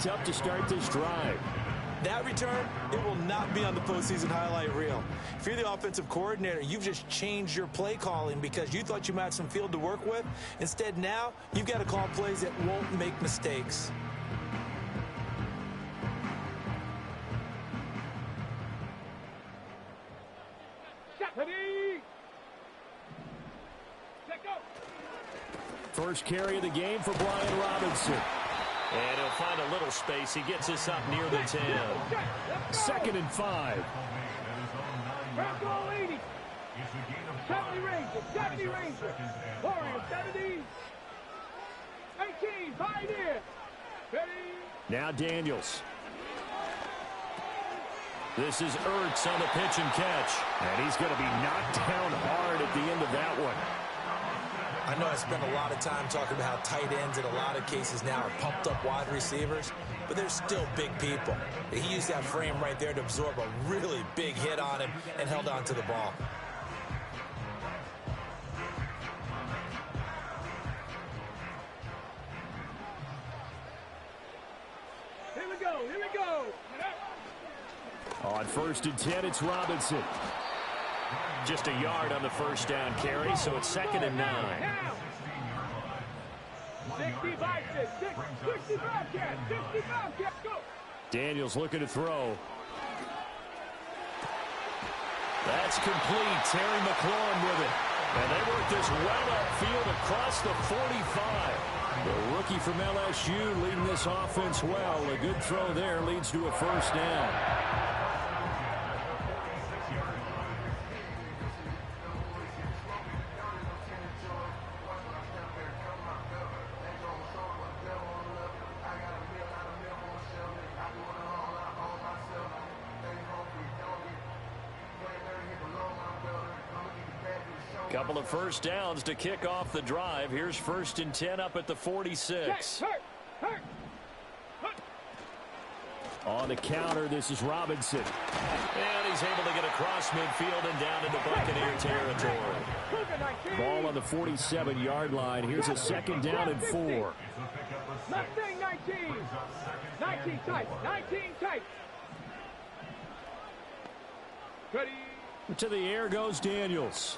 up to start this drive. That return, it will not be on the postseason highlight reel. If you're the offensive coordinator, you've just changed your play calling because you thought you might have some field to work with. Instead, now, you've got to call plays that won't make mistakes. First carry of the game for Brian Robinson. And he'll find a little space. He gets us up near the 10. 2nd and 5. 70 Ranger, 70 Ranger. Warrior, 70. 18, Pioneer. Ready. Now Daniels. This is Ertz on the pitch and catch. And he's going to be knocked down hard at the end of that one. I know I spend a lot of time talking about how tight ends in a lot of cases now are pumped up wide receivers, but they're still big people. He used that frame right there to absorb a really big hit on him and held on to the ball. Here we go, here we go. On 1st and 10, it's Robinson. Just a yard on the first down carry, so it's 2nd and 9. 65, 65, 65, go. Daniels looking to throw. That's complete. Terry McLaurin with it. And they work this well upfield across the 45. The rookie from LSU leading this offense well. A good throw there leads to a first down. Couple of first downs to kick off the drive. Here's 1st and 10 up at the 46. On the counter, this is Robinson. And he's able to get across midfield and down into Buccaneer territory. Ball on the 47-yard line. Here's a 2nd down and 4. Mustang 19. 19 tight. 19 tight. Ready. To the air goes Daniels.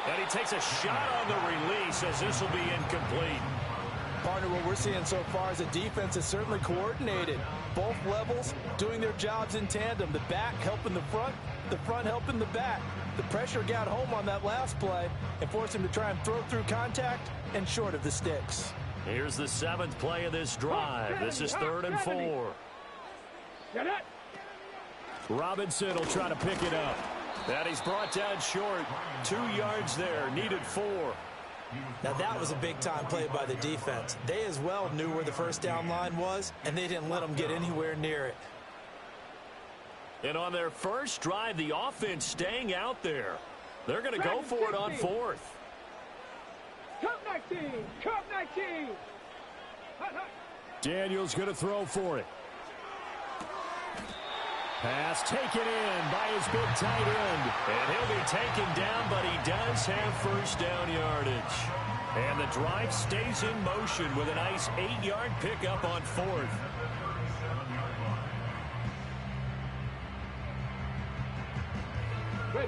And he takes a shot on the release as this will be incomplete. Partner, what we're seeing so far is the defense is certainly coordinated. Both levels doing their jobs in tandem. The back helping the front helping the back. The pressure got home on that last play and forced him to try and throw through contact and short of the sticks. Here's the 7th play of this drive. This is 3rd and 4. Robinson will try to pick it up. And he's brought down short. 2 yards there. Needed 4. Now that was a big-time play by the defense. They as well knew where the first down line was, and they didn't let them get anywhere near it. And on their first drive, the offense staying out there. They're going to go for it on 4th. Cup 19. Cup 19. Daniels going to throw for it. Pass taken in by his big tight end. And he'll be taken down, but he does have first down yardage. And the drive stays in motion with a nice 8-yard pickup on 4th.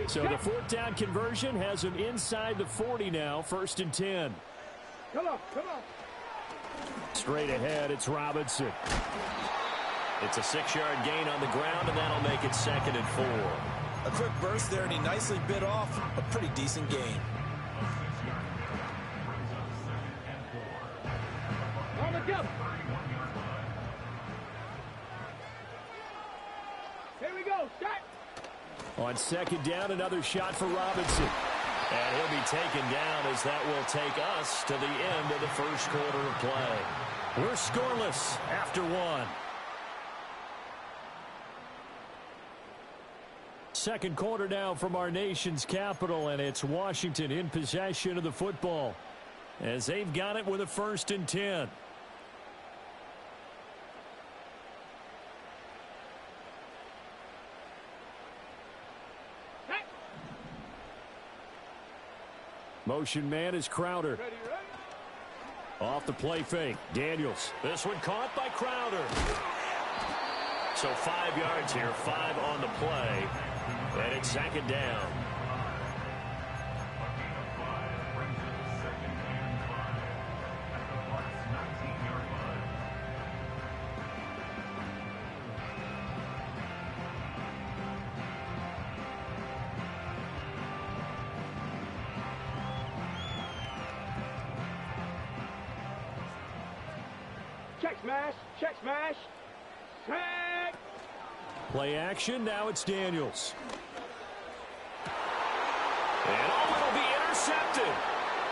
So the 4th down conversion has him inside the 40 now. 1st and 10. Come on, come on. Straight ahead, it's Robinson. It's a 6-yard gain on the ground, and that'll make it 2nd and 4. A quick burst there, and he nicely bit off a pretty decent gain. On the jump. Here we go. Shot. On 2nd down, another shot for Robinson. And he'll be taken down as that will take us to the end of the first quarter of play. We're scoreless after 1. Second quarter now from our nation's capital, and it's Washington in possession of the football as they've got it with a 1st and 10. Motion man is Crowder. Ready, ready. Off the play fake, Daniels. This one caught by Crowder. So 5 yards here, 5 on the play, and it's 2nd down. Check smash, check smash. Sack. Play action, now it's Daniels. And it'll be intercepted.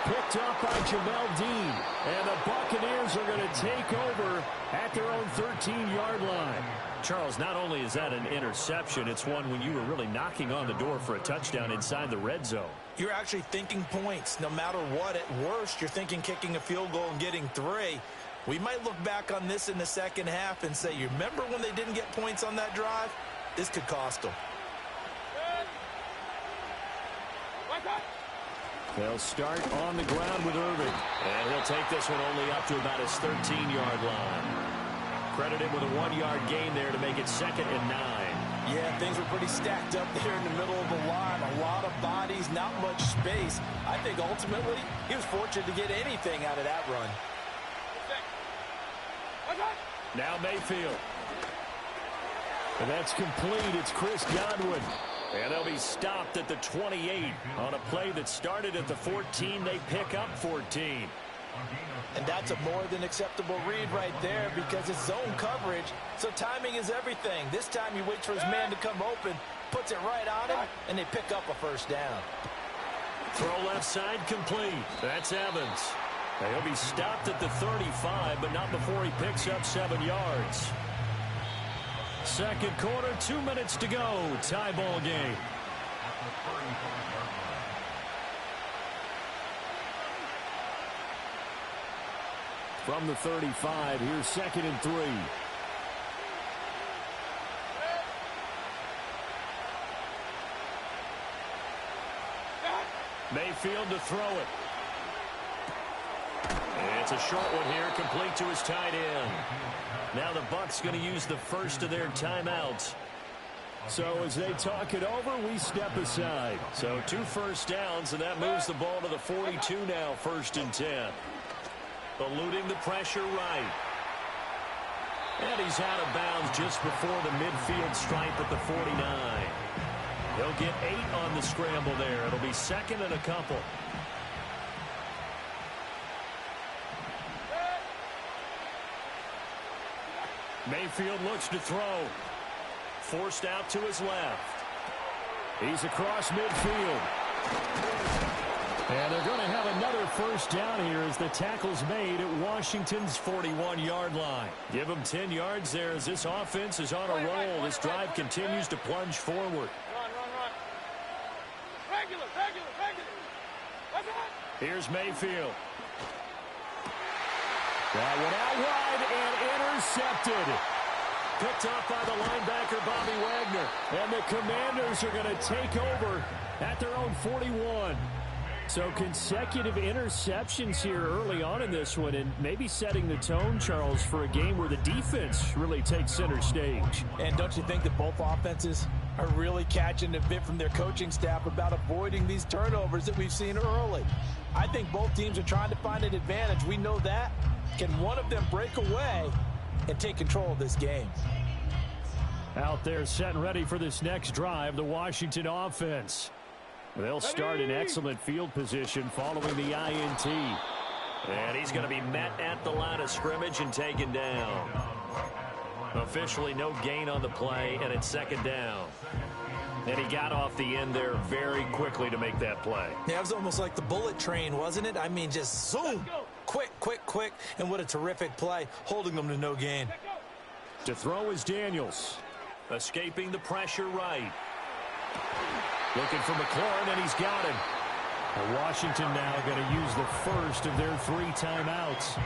Picked up by Jamel Dean. And the Buccaneers are going to take over at their own 13-yard line. Charles, not only is that an interception, it's one when you were really knocking on the door for a touchdown inside the red zone. You're actually thinking points. No matter what, at worst, you're thinking kicking a field goal and getting 3. We might look back on this in the second half and say, you remember when they didn't get points on that drive? This could cost them. They'll start on the ground with Irving. And he'll take this one only up to about his 13-yard line. Credit him with a 1-yard gain there to make it 2nd and 9. Yeah, things were pretty stacked up there in the middle of the line. A lot of bodies, not much space. I think ultimately he was fortunate to get anything out of that run. Now Mayfield. And that's complete. It's Chris Godwin. And they'll be stopped at the 28 on a play that started at the 14. They pick up 14. And that's a more than acceptable read right there because it's zone coverage, so timing is everything. This time he waits for his man to come open, puts it right on him, and they pick up a 1st down. Throw left side complete. That's Evans. He'll be stopped at the 35, but not before he picks up 7 yards. 2nd quarter, 2 minutes to go. Tie ball game. From the 35, here's 2nd and 3. Mayfield to throw it. It's a short one here, complete to his tight end. Now the Bucs going to use the first of their timeouts. So as they talk it over, we step aside. So 2 first downs, and that moves the ball to the 42 now, 1st and 10. Eluding the pressure right. And he's out of bounds just before the midfield stripe at the 49. He'll get 8 on the scramble there. It'll be 2nd and a couple. Mayfield looks to throw. Forced out to his left. He's across midfield. And they're going to have another 1st down here as the tackle's made at Washington's 41-yard line. Give them 10 yards there as this offense is on a roll. This drive continues to plunge forward. Run. Regular. Here's Mayfield. That one out wide and intercepted. Picked off by the linebacker, Bobby Wagner. And the Commanders are going to take over at their own 41. So consecutive interceptions here early on in this one, and maybe setting the tone, Charles, for a game where the defense really takes center stage. And don't you think that both offenses are really catching a bit from their coaching staff about avoiding these turnovers that we've seen early? I think both teams are trying to find an advantage. We know that. Can one of them break away and take control of this game? Out there set and ready for this next drive, the Washington offense. They'll start in excellent field position following the INT. And he's going to be met at the line of scrimmage and taken down. Officially no gain on the play, and it's 2nd down. And he got off the end there very quickly to make that play. Yeah, it was almost like the bullet train, wasn't it? I mean, just zoom. Quick. And what a terrific play, holding them to no gain. To throw is Daniels. Escaping the pressure right. Looking for McLaurin, and he's got him. And Washington now going to use the first of their 3 timeouts.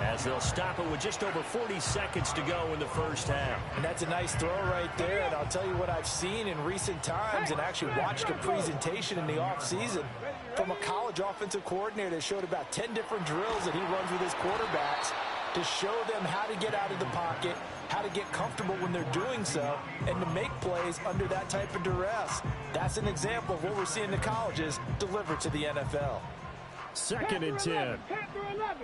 as they'll stop it with just over 40 seconds to go in the first half. And that's a nice throw right there. And I'll tell you what I've seen in recent times and actually watched a presentation in the offseason from a college offensive coordinator that showed about 10 different drills that he runs with his quarterbacks to show them how to get out of the pocket, how to get comfortable when they're doing so, and to make plays under that type of duress. That's an example of what we're seeing the colleges deliver to the NFL. 2nd and 10. 10 through 11.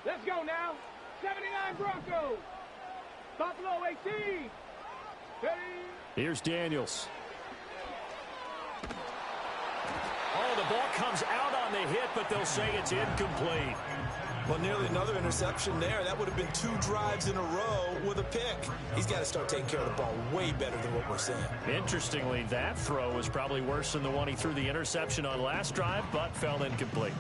Let's go now. 79 Broncos. Buffalo 18. 30. Here's Daniels. Oh, the ball comes out on the hit, but they'll say it's incomplete. Well, nearly another interception there. That would have been 2 drives in a row with a pick. He's got to start taking care of the ball way better than what we're seeing. Interestingly, that throw was probably worse than the one he threw the interception on last drive, but fell incomplete.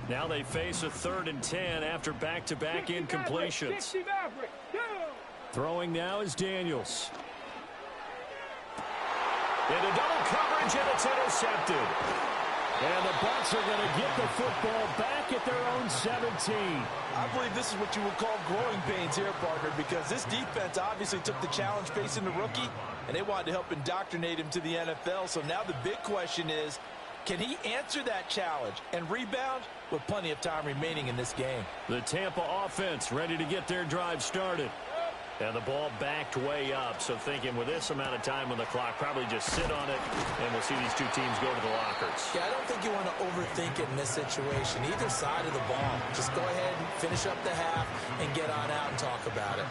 Now they face a 3rd and 10 after back-to-back incompletions. Throwing now is Daniels. Into double coverage, and it's intercepted. And the Bucs are going to get the football back at their own 17. I believe this is what you would call growing pains here, partner, because this defense obviously took the challenge facing the rookie, and they wanted to help indoctrinate him to the NFL. So now the big question is, can he answer that challenge and rebound with plenty of time remaining in this game? The Tampa offense ready to get their drive started. And the ball backed way up, so thinking with this amount of time on the clock, probably just sit on it, and we'll see these two teams go to the lockers. Yeah, I don't think you want to overthink it in this situation. Either side of the ball. Just go ahead and finish up the half and get on out and talk about it.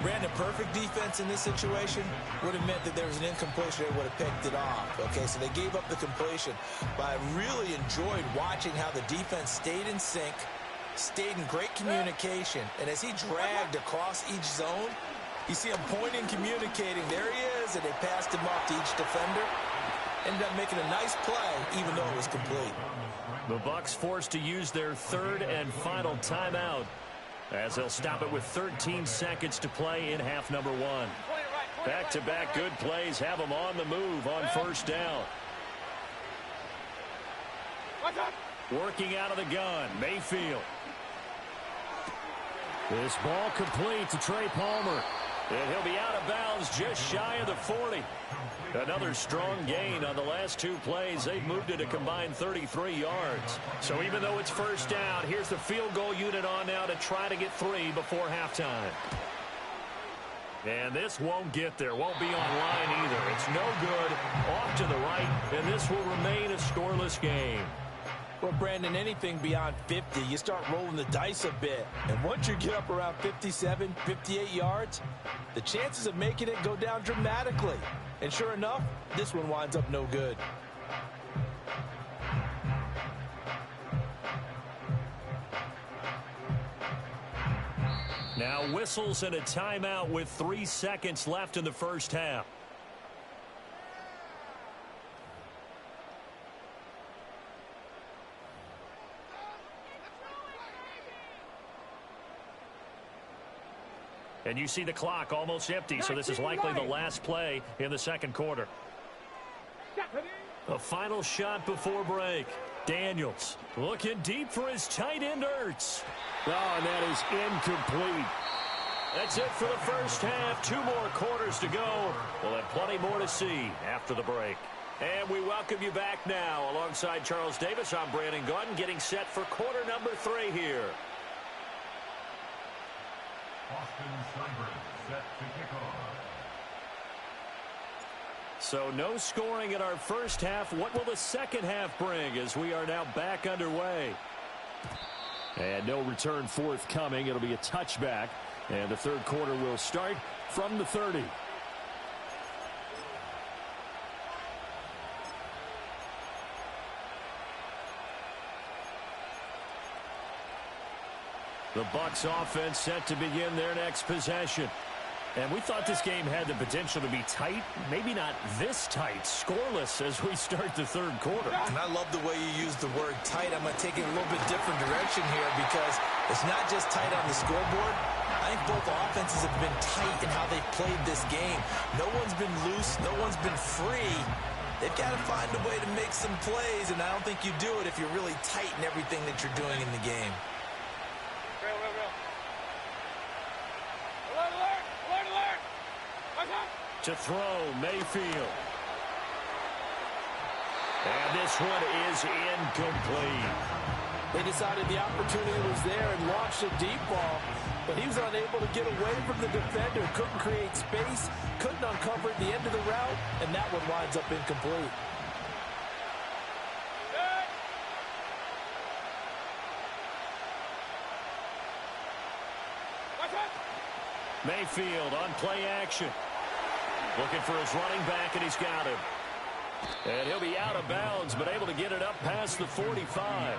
Brandon, perfect defense in this situation would have meant that there was an incompletion. They would have picked it off. Okay, so they gave up the completion. But I really enjoyed watching how the defense stayed in sync, stayed in great communication, and as he dragged across each zone, you see him pointing, communicating. There he is, and they passed him off to each defender. Ended up making a nice play, even though it was complete. The Bucs forced to use their 3rd and final timeout, as they'll stop it with 13 seconds to play in half number 1. Back-to-back good plays have them on the move on 1st down. Working out of the gun, Mayfield. This ball complete to Trey Palmer. And he'll be out of bounds just shy of the 40. Another strong gain on the last 2 plays. They've moved it a combined 33 yards. So even though it's 1st down, here's the field goal unit on now to try to get 3 before halftime. And this won't get there. Won't be online either. It's no good. Off to the right, and this will remain a scoreless game. Well, Brandon, anything beyond 50, you start rolling the dice a bit. And once you get up around 57, 58 yards, the chances of making it go down dramatically. And sure enough, this one winds up no good. Now whistles and a timeout with 3 seconds left in the first half. And you see the clock almost empty, so this is likely the last play in the second quarter. A final shot before break. Daniels looking deep for his tight end, Ertz. Oh, and that is incomplete. That's it for the first half. 2 more quarters to go. We'll have plenty more to see after the break. And we welcome you back now. Alongside Charles Davis, I'm Brandon Gaudin, getting set for quarter number 3 here. Austin Seibert set to kick off. So no scoring in our first half. What will the second half bring as we are now back underway? And no return forthcoming. It'll be a touchback. And the third quarter will start from the 30. The Bucs offense set to begin their next possession. And we thought this game had the potential to be tight. Maybe not this tight. Scoreless as we start the third quarter. And I love the way you use the word tight. I'm going to take it a little bit different direction here because it's not just tight on the scoreboard. I think both offenses have been tight in how they've played this game. No one's been loose. No one's been free. They've got to find a way to make some plays, and I don't think you do it if you're really tight in everything that you're doing in the game. Real. Alert, alert! Alert, alert! Watch out! To throw, Mayfield. And this one is incomplete. They decided the opportunity was there and launched a deep ball, but he was unable to get away from the defender, couldn't create space, couldn't uncover the end of the route, and that one winds up incomplete. Good. Watch out! Mayfield on play action. Looking for his running back, and he's got him. And he'll be out of bounds, but able to get it up past the 45.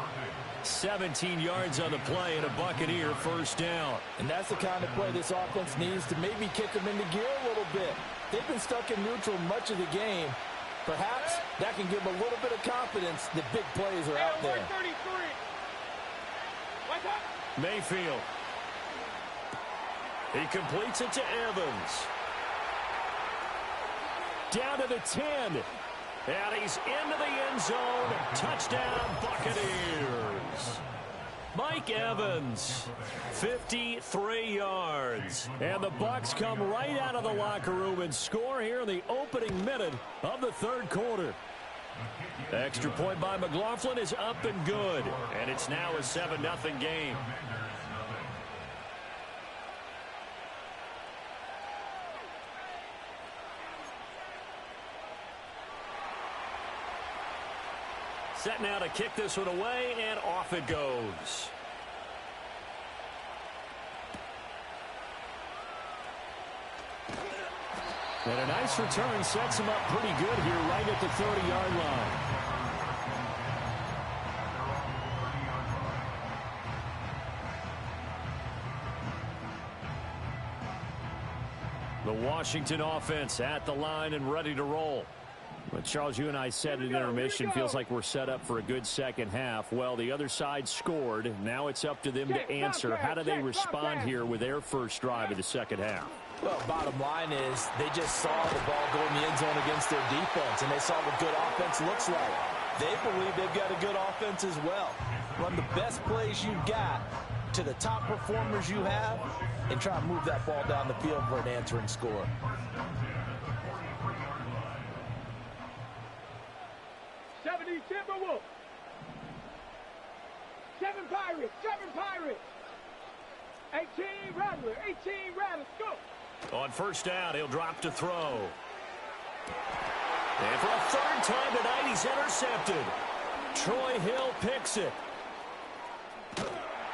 17 yards on the play and a Buccaneer first down. And that's the kind of play this offense needs to maybe kick them into gear a little bit. They've been stuck in neutral much of the game. Perhaps that can give them a little bit of confidence that big plays are out there. 133. Watch out! Mayfield. He completes it to Evans. Down to the 10. And he's into the end zone. Touchdown, Buccaneers. Mike Evans, 53 yards. And the Bucs come right out of the locker room and score here in the opening minute of the third quarter. Extra point by McLaughlin is up and good. And it's now a 7-0 game. Set now to kick this one away, and off it goes. And a nice return sets him up pretty good here right at the 30-yard line. The Washington offense at the line and ready to roll. Well, Charles, you and I said at intermission, feels like we're set up for a good second half. Well, the other side scored. Now it's up to them to answer. How do they respond here with their first drive of the second half? Well, bottom line is they just saw the ball go in the end zone against their defense, and they saw what good offense looks like. They believe they've got a good offense as well. Run the best plays you got to the top performers you have and try to move that ball down the field for an answering score. Timberwolves. 7 Pirates. 18 Rattler. Go. On first down, he'll drop to throw. And for a third time tonight, he's intercepted. Troy Hill picks it.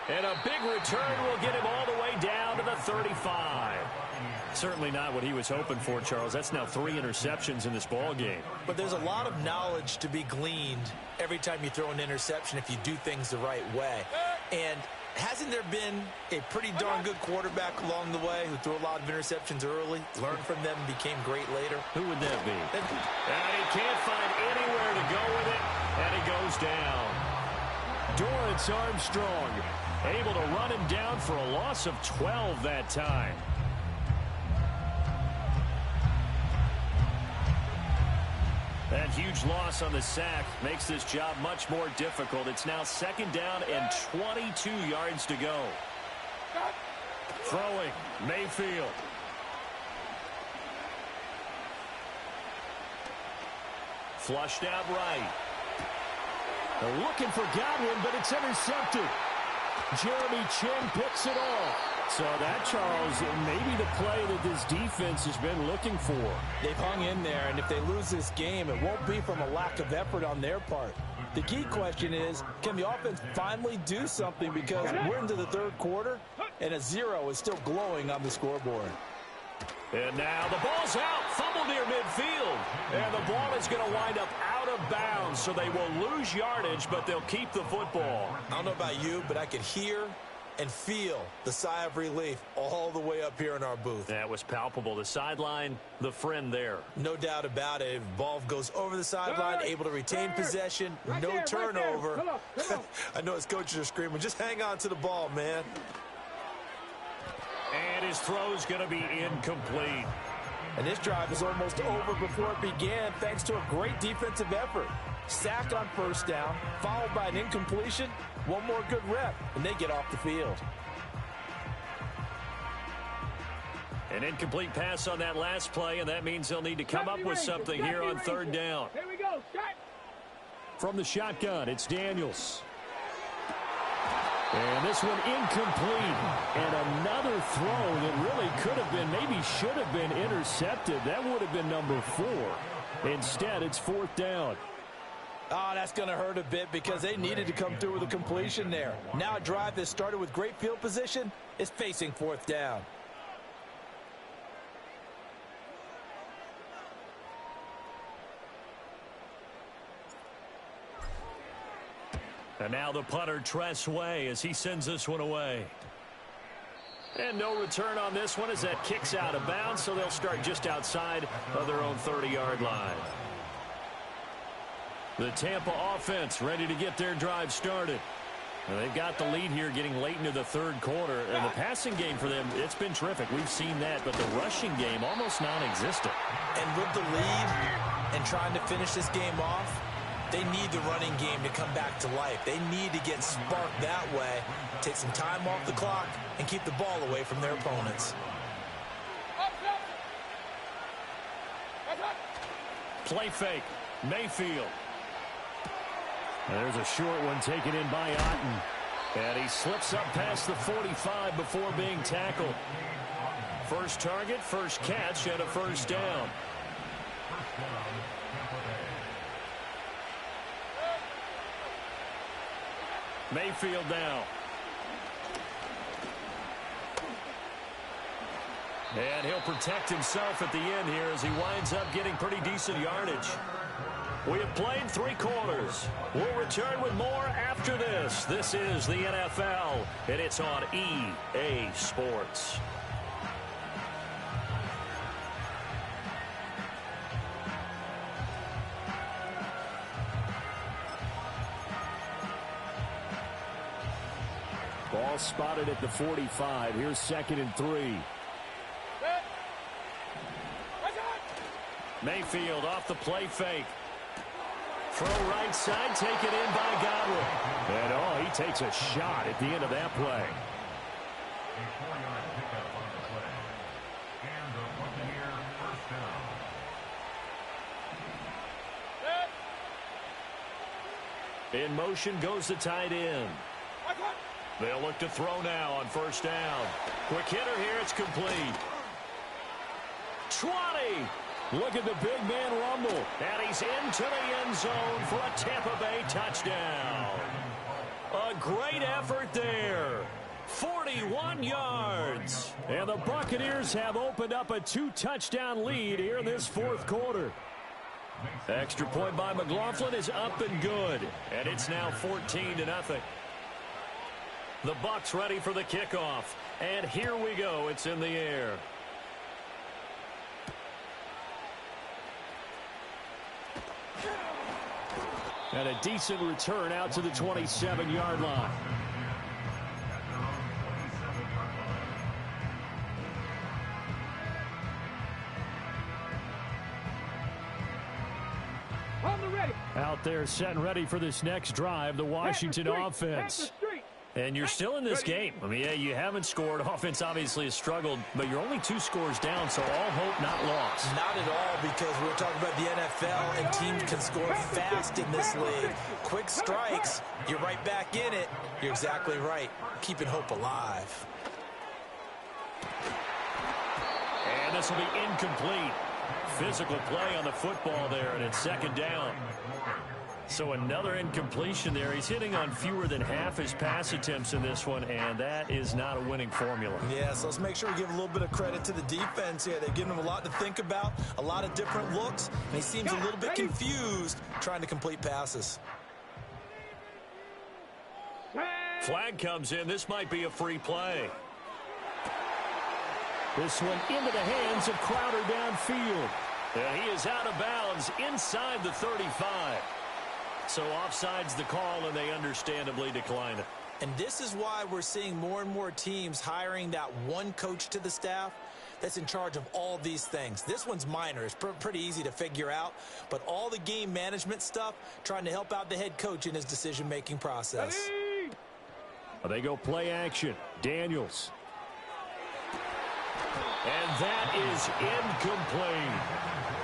And a big return will get him all the way down to the 35. Certainly not what he was hoping for, Charles. That's now 3 interceptions in this ball game. But there's a lot of knowledge to be gleaned every time you throw an interception if you do things the right way. And hasn't there been a pretty darn good quarterback along the way who threw a lot of interceptions early, learned from them, and became great later? Who would that be? And he can't find anywhere to go with it, and he goes down. Dorrance Armstrong able to run him down for a loss of 12 that time. That huge loss on the sack makes this job much more difficult. It's now second down and 22 yards to go. Throwing, Mayfield. Flushed out right. They're looking for Godwin, but it's intercepted. Jeremy Chinn picks it off. So that, Charles, may be the play that this defense has been looking for. They've hung in there, and if they lose this game, it won't be from a lack of effort on their part. The key question is, can the offense finally do something, because we're into the third quarter, and a 0 is still glowing on the scoreboard. And now the ball's out. Fumble near midfield. And the ball is going to wind up out of bounds, so they will lose yardage, but they'll keep the football. I don't know about you, but I could hear and feel the sigh of relief all the way up here in our booth. That was palpable. The sideline, the friend there. No doubt about it. Ball goes over the sideline, able to retain possession, no turnover. Come on. I know his coaches are screaming, just hang on to the ball, man. And his throw's going to be incomplete. And this drive is almost over before it began thanks to a great defensive effort. Sack on first down, followed by an incompletion. One more good rep, and they get off the field. An incomplete pass on that last play, and that means they'll need to come up with something here on third down. Here we go. Shot. From the shotgun, it's Daniels. And this one incomplete. And another throw that really could have been, maybe should have been intercepted. That would have been number 4. Instead, it's fourth down. Oh, that's going to hurt a bit because they needed to come through with a completion there. Now a drive that started with great field position is facing fourth down. And now the punter, Tress Way, as he sends this one away. And no return on this one as that kicks out of bounds, so they'll start just outside of their own 30-yard line. The Tampa offense ready to get their drive started. And they've got the lead here getting late into the third quarter. And the passing game for them, it's been terrific. We've seen that, but the rushing game almost non-existent. And with the lead and trying to finish this game off, they need the running game to come back to life. They need to get sparked that way, take some time off the clock, and keep the ball away from their opponents. Play fake. Mayfield. There's a short one taken in by Otten. And he slips up past the 45 before being tackled. First target, first catch, and a first down. Mayfield now. And he'll protect himself at the end here as he winds up getting pretty decent yardage. We have played 3 quarters. We'll return with more after this. This is the NFL, and it's on EA Sports. Ball spotted at the 45. Here's 2nd and 3. Mayfield off the play fake. Throw right side, taken in by Godwin. And oh, he takes a shot at the end of that play. A 4-yard pickup on the play. And the Buccaneer first down. In motion goes the tight end. They'll look to throw now on first down. Quick hitter here, it's complete. 20. Look at the big man rumble. And he's into the end zone for a Tampa Bay touchdown. A great effort there. 41 yards. And the Buccaneers have opened up a 2-touchdown lead here in this fourth quarter. Extra point by McLaughlin is up and good. And it's now 14-0. The Bucs ready for the kickoff. And here we go. It's in the air. And a decent return out to the 27-yard line. Out there set and ready for this next drive, the Washington offense. And you're still in this game. I mean, yeah, you haven't scored. Offense obviously has struggled, but you're only 2 scores down, so all hope not lost. Not at all, because we're talking about the NFL, and teams can score fast in this league. Quick strikes, you're right back in it. You're exactly right. Keeping hope alive. And this will be incomplete. Physical play on the football there, and it's 2nd down. So another incompletion there. He's hitting on fewer than half his pass attempts in this one, and that is not a winning formula. Yeah, so let's make sure we give a little bit of credit to the defense here. They've given him a lot to think about, a lot of different looks, and he seems a little bit confused trying to complete passes. Flag comes in. This might be a free play. This one into the hands of Crowder downfield. And he is out of bounds inside the 35. So offside's the call, and they understandably decline it. And this is why we're seeing more and more teams hiring that one coach to the staff that's in charge of all these things. This one's minor. It's pretty easy to figure out, but all the game management stuff, trying to help out the head coach in his decision-making process. They go play action. Daniels. And that is incomplete.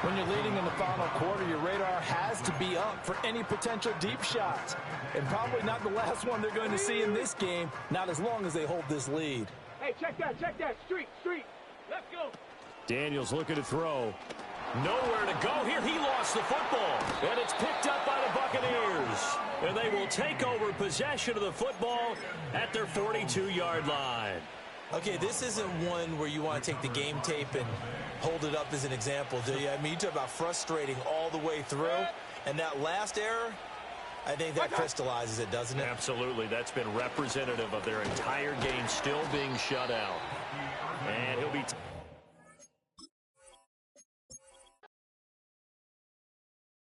When you're leading in the final quarter, your radar has to be up for any potential deep shots. And probably not the last one they're going to see in this game, not as long as they hold this lead. Hey, check that. Street. Let's go. Daniels looking to throw. Nowhere to go here. He lost the football. And it's picked up by the Buccaneers. And they will take over possession of the football at their 42-yard line. Okay, this isn't one where you want to take the game tape and hold it up as an example, do you? I mean, you talk about frustrating all the way through. And that last error, I think that crystallizes it, doesn't it? Absolutely. That's been representative of their entire game still being shut out. And he'll be...